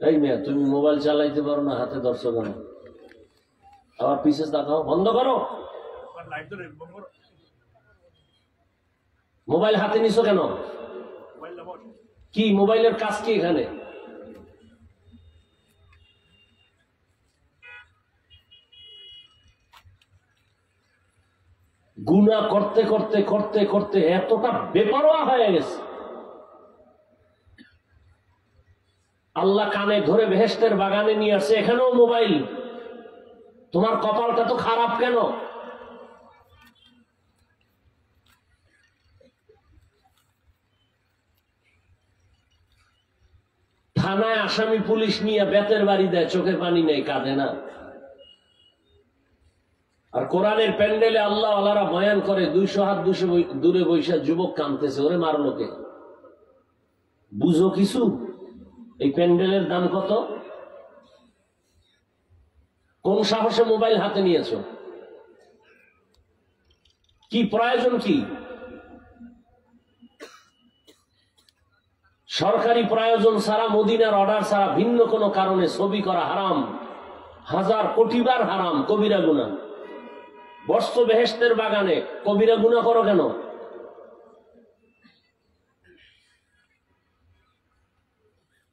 এই মেয়ে, তুমি মোবাইল চালাইতে পারো না, হাতে ধরছো কেন? আবার পিছে তাকাও, বন্ধ করো। মোবাইল হাতে নিছো কেন? কি মোবাইলের কাজ কি এখানে? গুনাহ করতে করতে করতে করতে এতটা বেপরোয়া হয়ে গেছে, আল্লাহ কানে ধরে বেহেশতের বাগানে নিয়ে আসে, এখানেও মোবাইল। তোমার কপালটা তো খারাপ কেন? থানায় আসামি পুলিশ নিয়ে বেতের বাড়ি দেয়, চোখে পানি নেই, কাঁদে না। আর কোরআনের প্যান্ডেলে আল্লাহ আল্লাহরা বয়ান করে, 200 হাত 200 দূরে বৈশা যুবক কাঁদতেছে, ওরে মারলো কে? বুঝো কিছু? এই প্যান্ডেলের দাম কত? কোন সাহসে মোবাইল হাতে নিয়েছো? কি প্রয়োজন? কি সরকারি প্রয়োজন ছাড়া, মদিনার অর্ডার ছাড়া ভিন্ন কোনো কারণে ছবি করা হারাম, 1000 কোটি বার হারাম, কবিরা গুনাহ। বসছো বেহেশতের বাগানে, কবিরা গুনাহ করো কেন?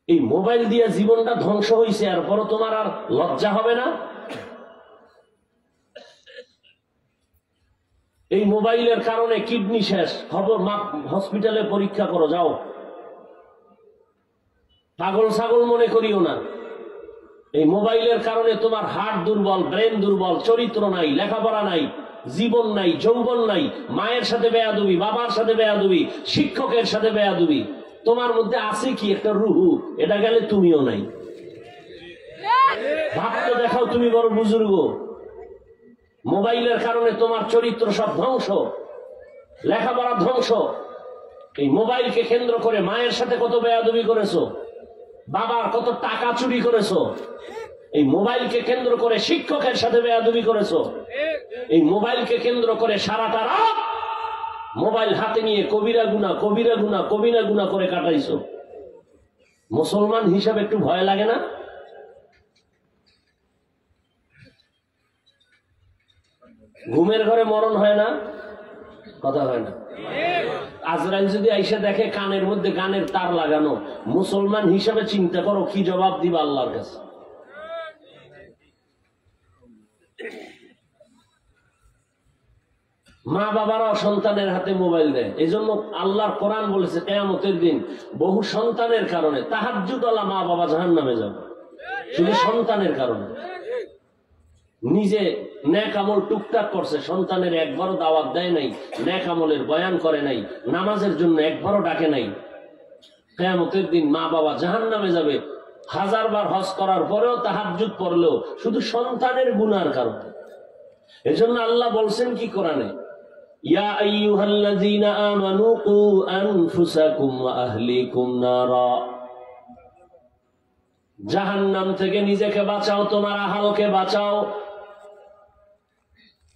এই মোবাইল দিয়ে জীবনটা ধ্বংস হয়েছে, আর পরও তোমার আর লজ্জা হবে না? এই মোবাইলের কারণে কিডনি শেষ, খবর হসপিটালে পরীক্ষা করো, যাও। পাগল ছাগল মনে করিও না। এই মোবাইলের কারণে তোমার হার্ট দুর্বল, ব্রেন দুর্বল, চরিত্র নাই, লেখাপড়া নাই, জীবন নাই, যৌবন নাই, মায়ের সাথে বেয়াদবি, বাবার সাথে বেয়াদবি, শিক্ষকের সাথে বেয়াদবি। তোমার মধ্যে আছে কি একটা রুহু? এটা গেলে তুমিও নাই। ভাবতে দেখাও, তুমি বড় বুজুর্গ। মোবাইলের কারণে তোমার চরিত্র সব ধ্বংস, লেখাপড়া ধ্বংস। এই মোবাইলকে কেন্দ্র করে মায়ের সাথে কত বেয়াদবি করেছো, বাবার কত টাকা চুরি করেছো। এই মোবাইলকে কেন্দ্র করে শিক্ষকের সাথে বেয়াদবি করেছো। এই মোবাইলকে কেন্দ্র করে সারাটা রাত মোবাইল হাতে নিয়ে কবিরা গুনাহ, কবিরা গুনাহ, কবিরা গুনাহ করে কাটাইছো। মুসলমান হিসাবে একটু ভয় লাগে না? ঘুমের ঘরে মরণ হয় না? কথা হয় না? আজরাইল যদি আইসা দেখে কানের মধ্যে গানের তার লাগানো, মুসলমান হিসাবে চিন্তা করো কি জবাব দিবা আল্লাহর কাছে। মা বাবারাও সন্তানের হাতে মোবাইল দেয়। এই জন্য আল্লাহর কোরআন বলেছে, কিয়ামতের দিন বহু সন্তানের কারণে তাহাজ্জুদওয়ালা মা বাবা জাহান্নামে যাবে, শুধু সন্তানের কারণে। নিজে নেক আমল টুকটাক করছে, সন্তানের একবারও দাওয়াত দেয় নাই, নেক আমলের বয়ান করে নাই, নামাজের জন্য একবারও ডাকে নাই। কিয়ামতের দিন মা বাবা জাহান্নামে যাবে, 1000 বার হজ করার পরেও, তাহাজ্জুদ পড়লেও, শুধু সন্তানের গুনার কারণে। এজন্য আল্লাহ বলছেন কি কোরআনে, ইয়া আইয়ুহাল্লাযীনা আমানু কু আনফুসাকুম ওয়া আহলিকুম নারা। জাহান্নাম থেকে নিজেকে বাঁচাও, তোমার আহালকে বাঁচাও।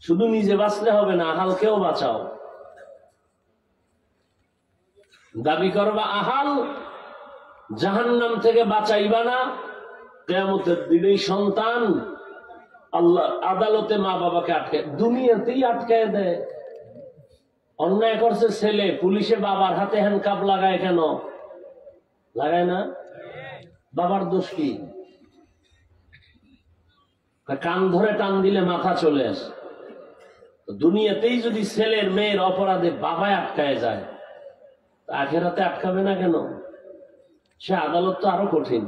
শুধু নিজে বাঁচলে হবে না, আহালকেও বাঁচাও। দাবি করবা আহাল, জাহান্নাম থেকে বাঁচাইবা না, কিয়ামতের দিনে সন্তান আল্লাহ আদালতে মা বাবাকে আটকে, দুনিয়াতেই আটকায় দেয়। অন্যায় করছে ছেলে, পুলিশে বাবার হাতে হ্যান্ডকাপ লাগায় কেন? লাগায় না? বাবার দোষ কি? কান ধরে টান দিলে মাথা চলে আসে। দুনিয়াতেই যদি ছেলের মেয়ের অপরাধে বাবায় আটকায় যায়, আখিরাতে আটকাবে না কেন? সে আদালত তো আরো কঠিন।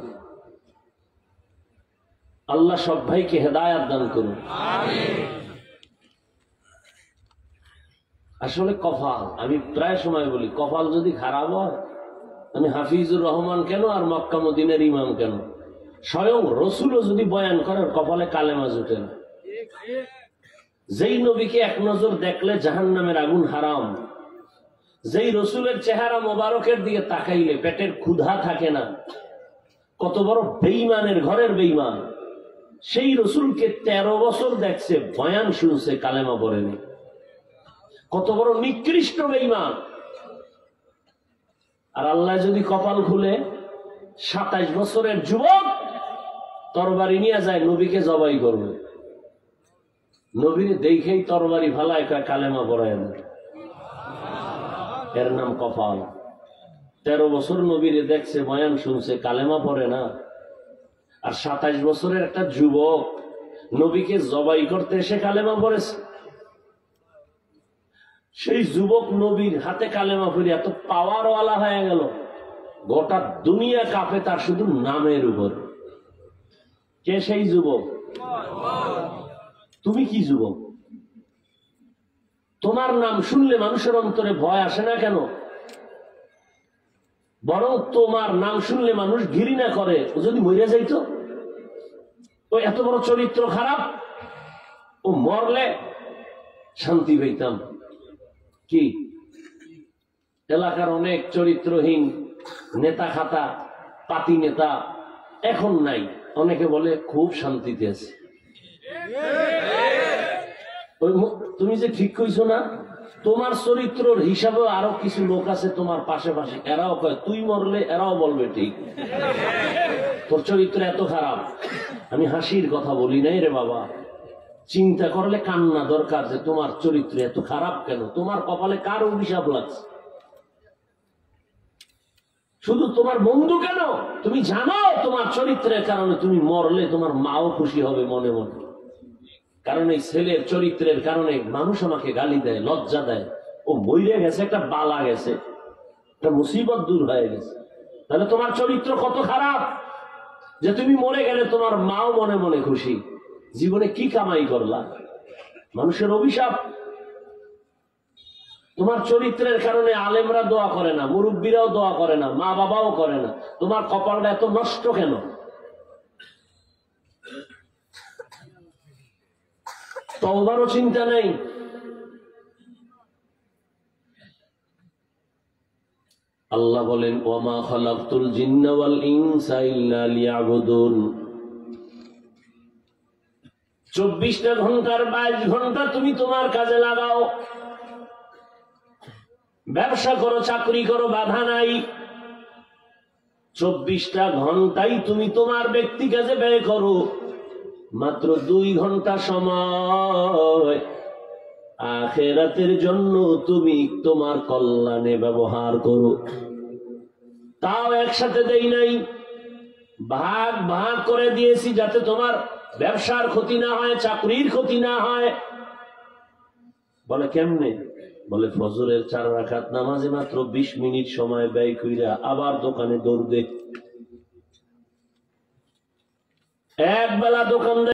আল্লাহ সব ভাইকে হেদায়াত দান করুন। আসলে কপাল, আমি প্রায় সময় বলি, কপাল যদি খারাপ হয়, আমি হাফিজুর রহমান কেন আর মক্কা মদিনার ইমাম কেন, স্বয়ং রসুলও যদি বয়ান করে, কপালে কালেমা জুটে না। যেই নবীকে এক নজর দেখলে জাহান্নামের আগুন হারাম, যেই রসুলের চেহারা মোবারকের দিকে তাকাইলে পেটের ক্ষুধা থাকে না, কত বড় বেঈমানের ঘরের বেঈমান, সেই রসুলকে 13 বছর দেখছে, বয়ান শুনছে, কালেমা পড়েনি। কত বড় নিকৃষ্ট বেঈমান। আর আল্লাহ যদি কপাল খুলে 27 বছরের যুবক তরবারি নিয়ে যায় নবীকে জবাই করবে, নবীরে দেখেই তরবারি ফালায় কালেমা পড়ায় না, এর নাম কপাল। 13 বছর নবীরে দেখছে, বয়ান শুনছে, কালেমা পড়ে না। আর 27 বছরের একটা যুবক নবীকে জবাই করতে এসে কালেমা পড়েছে। সেই যুবক নবীর হাতে কালেমা পড়ে এত পাওয়ারওয়ালা হয়ে গেল, গোটা দুনিয়া কাঁপে তার শুধু নামের উপর। কে সেই যুবক? তুমি কি যুবক? তোমার নাম শুনলে মানুষের অন্তরে ভয় আসে না কেন? বরং তোমার নাম শুনলে মানুষ ঘৃণা করে। ও যদি মরে যাইতো, ও এত বড় চরিত্র খারাপ, ও মরলে শান্তি পেতাম। কি এলাকার অনেক চরিত্রহীন নেতা খাতা পাতি নেতা এখন নাই, অনেকে বলে খুব শান্তিতে আছে। তুমি যে ঠিক কইছো না, তোমার চরিত্রের হিসাবে আরো কিছু লোক আছে তোমার পাশে পাশে, এরাও কয় তুই মরলে এরাও বলবে ঠিক, তোর চরিত্র এত খারাপ। আমি হাসির কথা বলি নাই রে বাবা, চিন্তা করলে কান্না দরকার যে তোমার চরিত্র এত খারাপ কেন, তোমার কপালে কার অভিশাপ লাগছে? শুধু তোমার বন্ধু কেন, তুমি জানো তোমার চরিত্রের কারণে তুমি মরলে তোমার মাও খুশি হবে মনে মনে। কারণ এই ছেলের চরিত্রের কারণে মানুষ আমাকে গালি দেয়, লজ্জা দেয়, ও মরে গেছে, একটা বালা গেছে, একটা মুসিবত দূর হয়ে গেছে। তাহলে তোমার চরিত্র কত খারাপ যে তুমি মরে গেলে তোমার মাও মনে মনে খুশি। জীবনে কি কামাই করলা? মানুষের অভিশাপ। তোমার চরিত্রের কারণে আলেমরা দোয়া করে না, মুরব্বীরাও দোয়া করে না, মা বাবাও করে না। তোমার কপালটা এত নষ্ট কেন? তওবারও চিন্তা নেই। আল্লাহ বলেন ওয়ামা খালাকতুল জিন্না ওয়াল ইনসা ইল্লা লিয়াবুদুন। 24টা ঘন্টার 22 ঘন্টা তুমি তোমার কাজে লাগাও, ব্যবসা করো, চাকরি করো, বাধা নাই। 24টা ঘন্টাই তুমি তোমার ব্যক্তি কাজে ব্যয় করো। মাত্র 2 ঘন্টা সময় আখিরাতের জন্য তুমি তোমার কল্যাণে ব্যবহার করো। তাও একসাথে দেই নাই, ভাগ ভাগ করে দিয়েছি যাতে তোমার ব্যবসার ক্ষতি না হয়, চাকরির ক্ষতি না হয়। বলে কেমনে? বলে ফজরের 4 রাকাত নামাজে মাত্র 20 মিনিট সময় ব্যয় কইরা আবার দোকানে দৌড় দে। এক বেলা দোকান